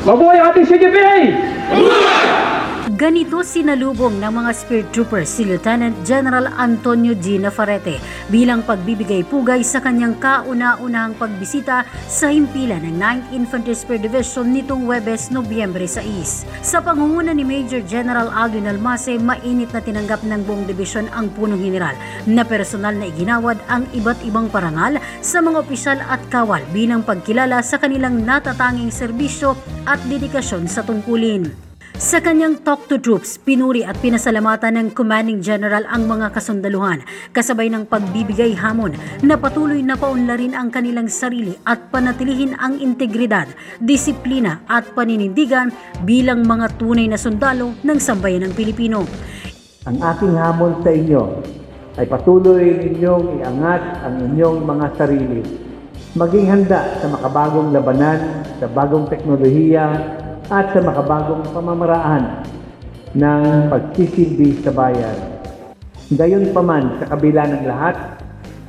Mabuhay ang ating CGPA! Ganito sinalubong ng mga Spirit Troopers si Lieutenant General Antonio G. Navarrete bilang pagbibigay pugay sa kanyang kauna-unahang pagbisita sa himpilan ng 9th Infantry Spear Division nitong Huwebes, Nobyembre 6. Sa pangunguna ni Major General Aldwin Almase, mainit na tinanggap ng buong dibisyon ang punong general na personal na iginawad ang iba't ibang parangal sa mga opisyal at kawal bilang pagkilala sa kanilang natatanging serbisyo at dedikasyon sa tungkulin. Sa kanyang Talk to Troops, pinuri at pinasalamatan ng Commanding General ang mga kasundaluhan, kasabay ng pagbibigay hamon na patuloy na paunlarin ang kanilang sarili at panatilihin ang integridad, disiplina at paninindigan bilang mga tunay na sundalo ng sambayan ng Pilipino. Ang aking hamon sa inyo ay patuloy ninyong iangat ang inyong mga sarili. Maging handa sa makabagong labanan, sa bagong teknolohiya, at sa makabagong pamamaraan ng pagsisilbi sa bayan. Gayunpaman, sa kabila ng lahat,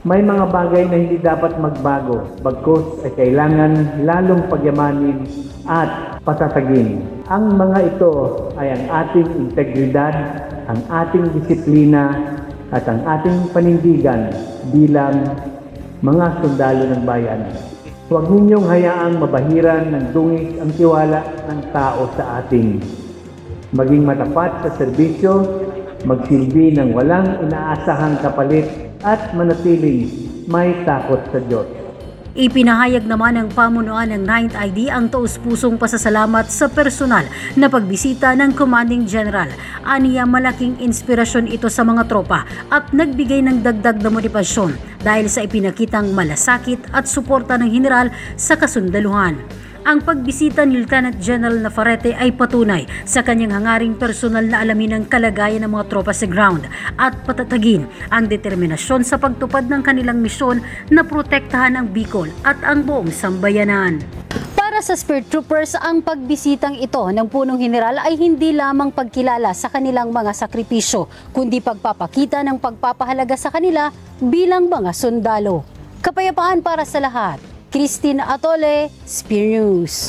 may mga bagay na hindi dapat magbago, bagkus ay kailangan lalong pagyamanin at patatagin. Ang mga ito ay ang ating integridad, ang ating disiplina, at ang ating panindigan bilang mga sundalo ng bayan. Huwag ninyong hayaang mabahiran ng dungis ang tiwala ng tao sa ating. Maging matapat sa serbisyo, magsilbi ng walang inaasahang kapalit at manatiling may takot sa Diyos. Ipinahayag naman ng pamunuan ng 9th ID ang taus-pusong pasasalamat sa personal na pagbisita ng Commanding General. Aniya malaking inspirasyon ito sa mga tropa at nagbigay ng dagdag na motibasyon dahil sa ipinakitang malasakit at suporta ng general sa kasundaluhan. Ang pagbisita ni Lieutenant General Navarrete ay patunay sa kanyang hangaring personal na alamin ang kalagayan ng mga tropa sa ground at patatagin ang determinasyon sa pagtupad ng kanilang misyon na protektahan ang Bicol at ang buong sambayanan. Para sa Spirit Troopers, ang pagbisitang ito ng punong general ay hindi lamang pagkilala sa kanilang mga sakripisyo, kundi pagpapakita ng pagpapahalaga sa kanila bilang mga sundalo. Kapayapaan para sa lahat. Christine Atole, Spear News.